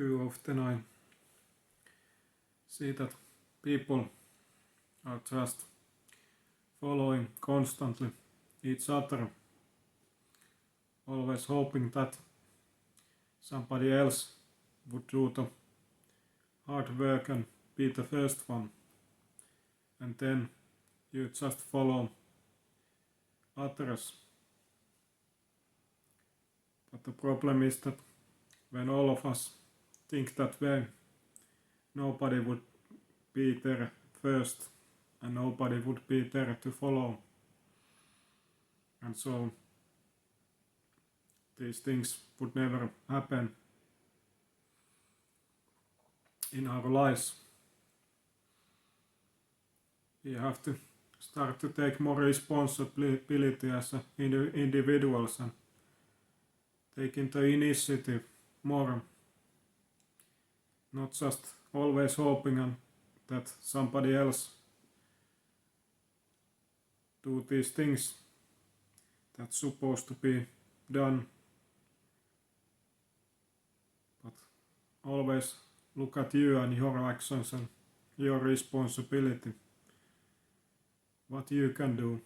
Too often I see that people are just following constantly each other, always hoping that somebody else would do the hard work and be the first one, and then you just follow others. But the problem is that when all of us think that way, nobody would be there first and nobody would be there to follow. And so these things would never happen in our lives. We have to start to take more responsibility as individuals and taking the initiative more, not just always hoping that somebody else do these things that's supposed to be done, but always look at you and your actions and your responsibility, what you can do.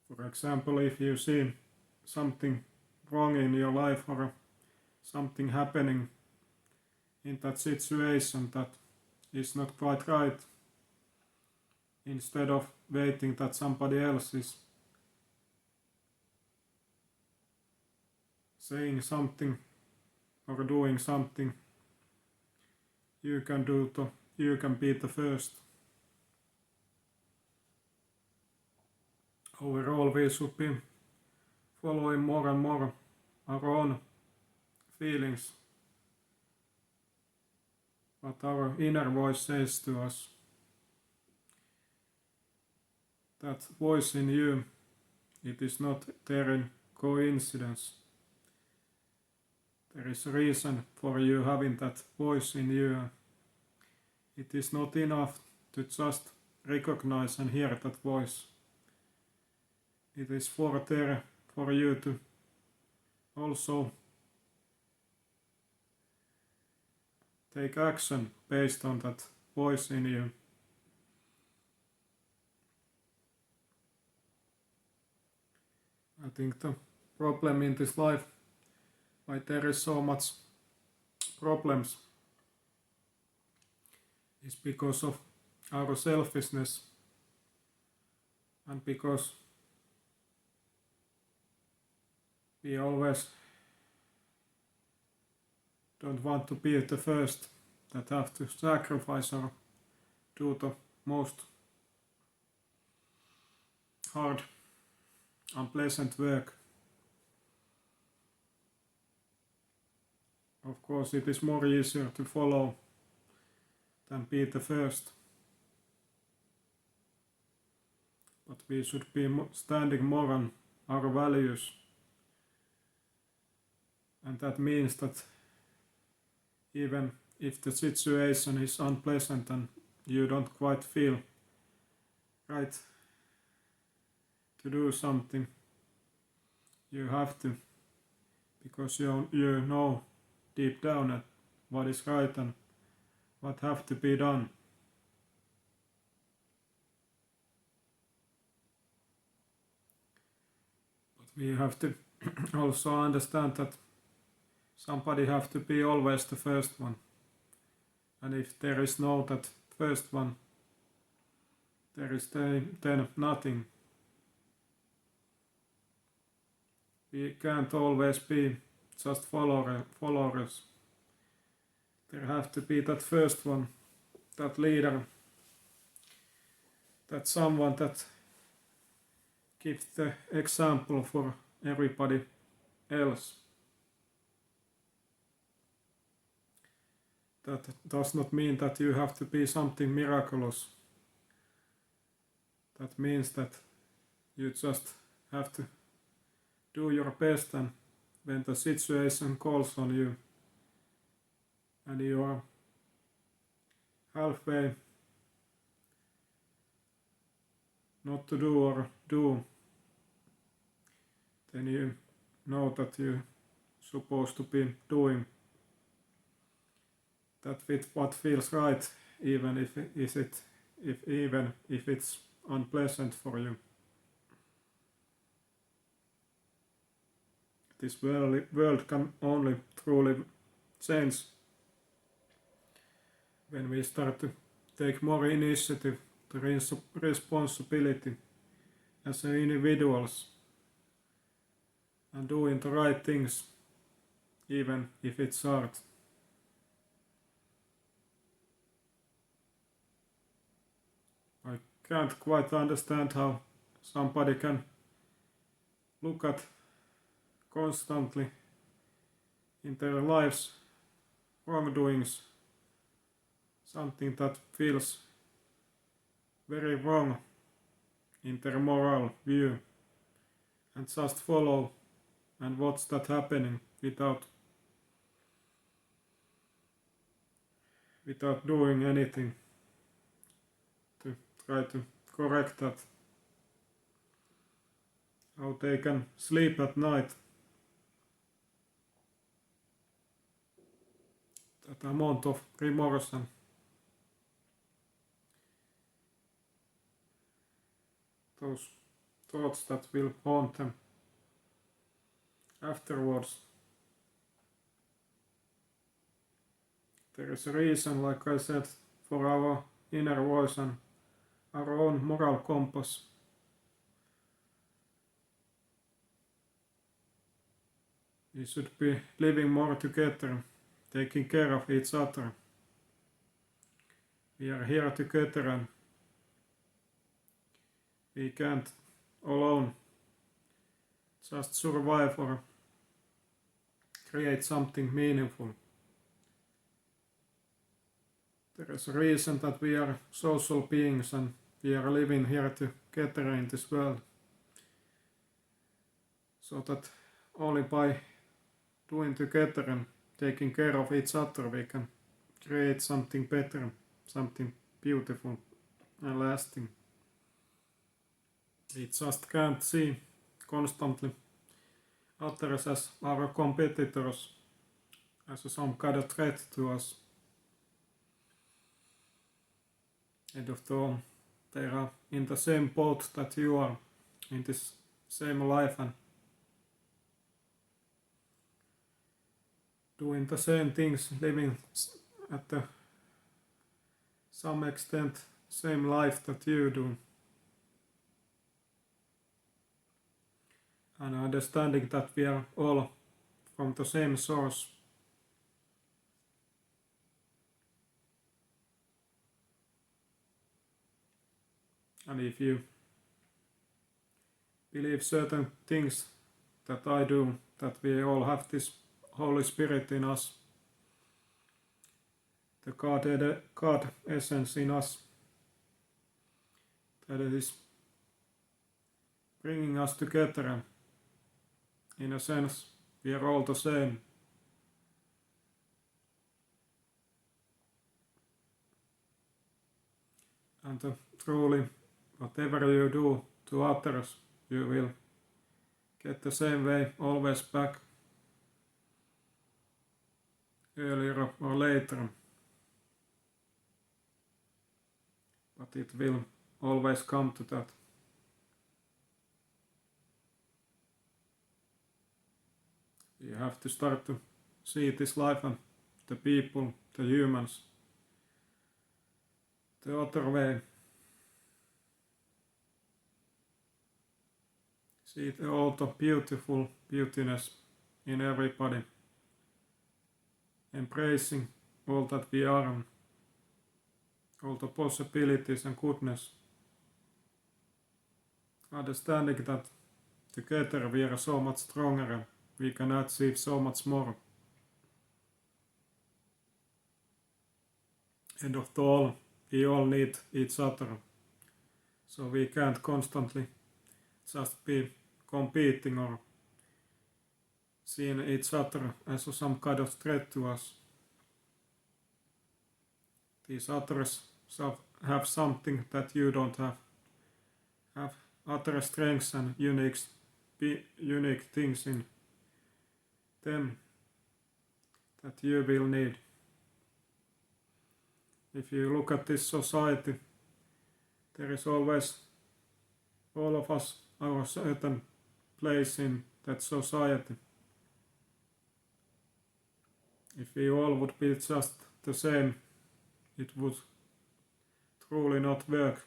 For example, if you see something wrong in your life or something happening in that situation that is not quite right, instead of waiting that somebody else is saying something or doing something, you can be the first. Overall, we should be following more and more our own feelings, what our inner voice says to us. That voice in you, it is not there in coincidence. There is a reason for you having that voice in you. It is not enough to just recognize and hear that voice. It is there for you to also take action based on that voice in you. I think the problem in this life, why there is so much problems, is because of our selfishness and because we always don't want to be the first that have to sacrifice or do the most hard, unpleasant work. Of course, it is more easier to follow than be the first. But we should be standing more on our values. And that means that even if the situation is unpleasant and you don't quite feel right to do something, you have to, because you know deep down at what is right and what have to be done. But we have to also understand that somebody have to be always the first one. And if there is no that first one, there is then nothing. We can't always be just followers. There have to be that first one, that leader, that someone that gives the example for everybody else. That does not mean that you have to be something miraculous. That means that you just have to do your best, and when the situation calls on you and you are halfway not to do or do, then you know that you supposed to be doing, that with what feels right, even if it's unpleasant for you. This world can only truly change when we start to take more initiative, to responsibility as individuals, and doing the right things, even if it's hard. I can't quite understand how somebody can look at constantly in their lives wrongdoings, something that feels very wrong in their moral view, and just follow and watch that happening without doing anything to try to correct that. How they can sleep at night. That amount of remorse and those thoughts that will haunt them afterwards. There is a reason, like I said, for our inner voice and our own moral compass. We should be living more together, taking care of each other. We are here together and we can't alone just survive or create something meaningful. There is a reason that we are social beings and we are living here together in this world. So that only by doing together and taking care of each other we can create something better, something beautiful and lasting. We just can't see constantly others as our competitors, as some kind of threat to us. And after all, they are in the same boat that you are, in this same life and doing the same things, living at some extent same life that you do. And understanding that we are all from the same source. And if you believe certain things that I do, that we all have this Holy Spirit in us, the God essence in us, that it is bringing us together, and in a sense we are all the same. And truly, whatever you do to others, you will get the same way always back, earlier or later. But it will always come to that. You have to start to see this life and the people, the humans, the other way. See all the beautiful beautiness in everybody. Embracing all that we are and all the possibilities and goodness. Understanding that together we are so much stronger and we can achieve so much more. And after all, we all need each other. So we can't constantly just be competing or seeing each other as some kind of threat to us. These others have something that you don't have. Have other strengths and unique things in them that you will need. If you look at this society, there is always, all of us, our certain place in that society. If we all would be just the same, it would truly not work.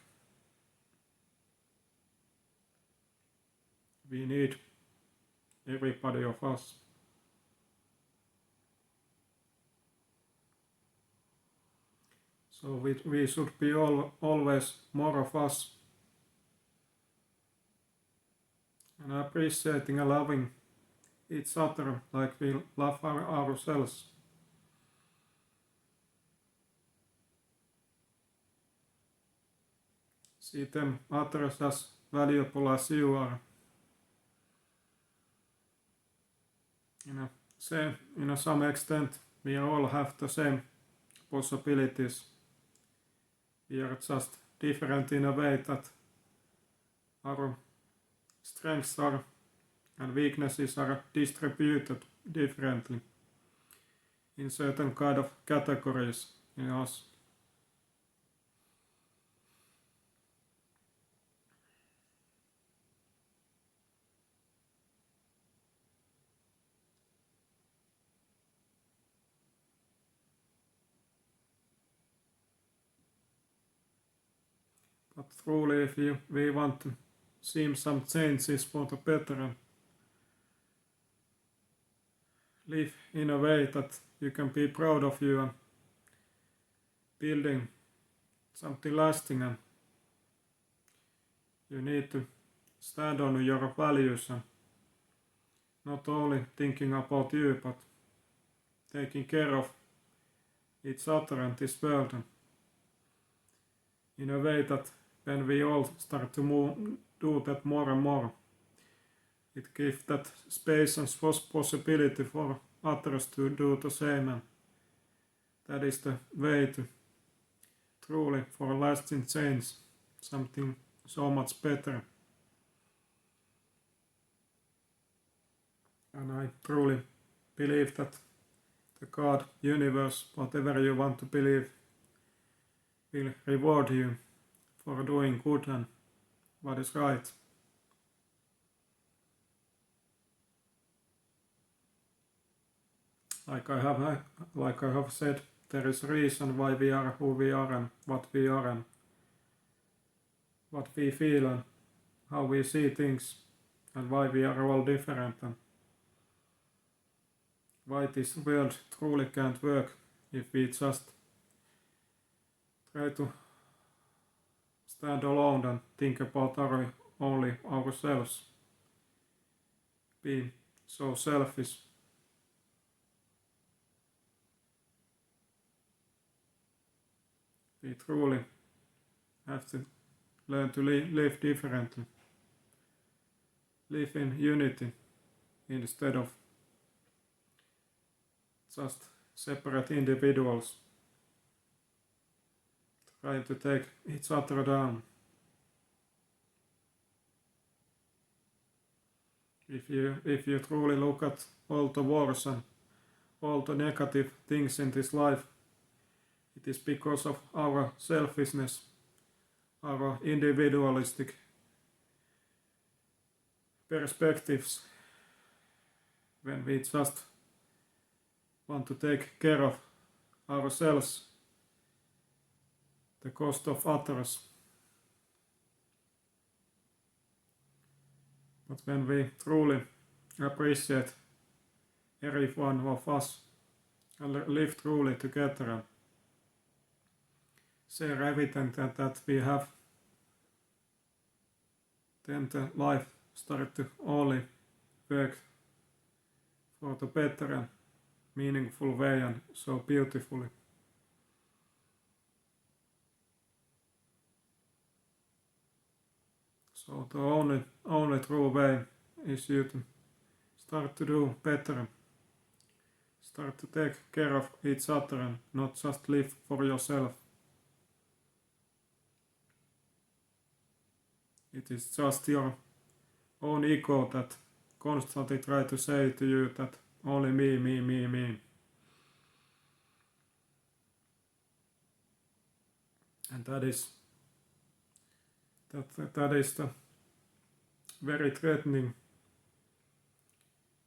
We need everybody of us. So we should be always more of us, and appreciating and loving each other like we love ourselves. See them others as valuable as you are. In some extent, we all have the same possibilities. We are just different in a way that our strengths are and weaknesses are distributed differently in certain kind of categories in us. But truly, if we want to see some changes for the better and live in a way that you can be proud of you and building something lasting, and you need to stand on your values and not only thinking about you, but taking care of each other and this world, and in a way that when we all start to do that more and more, it gives that space and possibility for others to do the same, and that is the way to truly for lasting change, something so much better. And I truly believe that the God, universe, whatever you want to believe, will reward you for doing good and what is right. Like I have said, there is a reason why we are who we are and what we are and what we feel and how we see things and why we are all different and why this world truly can't work if we just try to stand alone and think about only ourselves. Be so selfish. We truly have to learn to live differently. Live in unity instead of just separate individuals trying to take each other down. If you truly look at all the wars and all the negative things in this life, it is because of our selfishness, our individualistic perspectives, when we just want to take care of ourselves the cost of others. But when we truly appreciate every one of us and live truly together and share everything that we have, then the life starts to only work for the better and meaningful way and so beautifully. So the only true way is you to start to do better, start to take care of each other and not just live for yourself. It is just your own ego that constantly try to say to you that only me. And that is the very threatening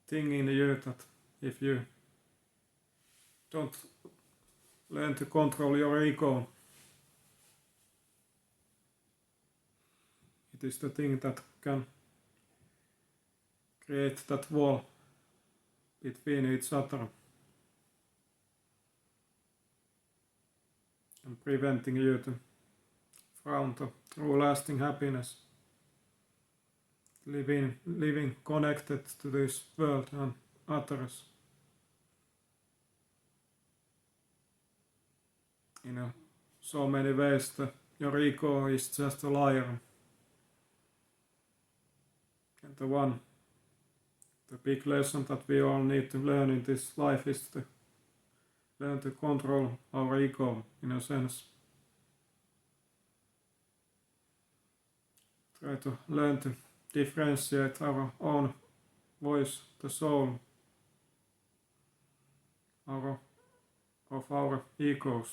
thing in you, that if you don't learn to control your ego, it is the thing that can create that wall between each other and preventing you to found the true lasting happiness, living connected to this world and others in so many ways that your ego is just a liar. And the big lesson that we all need to learn in this life is to learn to control our ego, in a sense. Try to learn to differentiate our own voice, the soul, of our egos,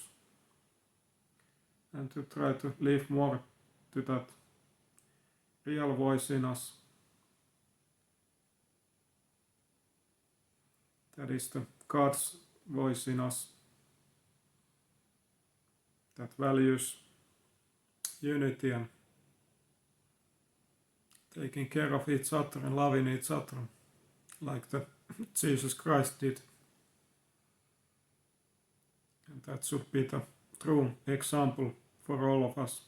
and to try to live more to that real voice in us. That is the God's voice in us, that values unity and taking care of each other and loving each other, like the Jesus Christ did. And that should be the true example for all of us,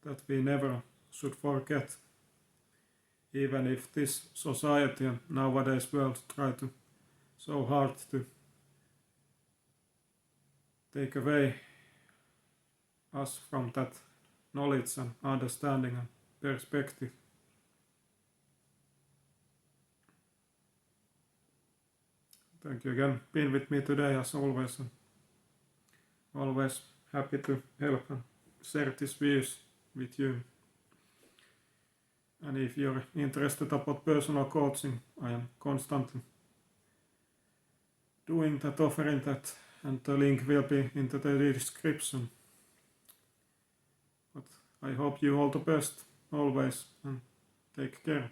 that we never should forget, even if this society and nowadays world try to so hard to take away us from that knowledge and understanding and perspective. Thank you again, being with me today as always, and always happy to help and share these views with you. And if you're interested about personal coaching, I am constantly doing that, offering that, and the link will be in the description. But I hope you all the best always, and take care.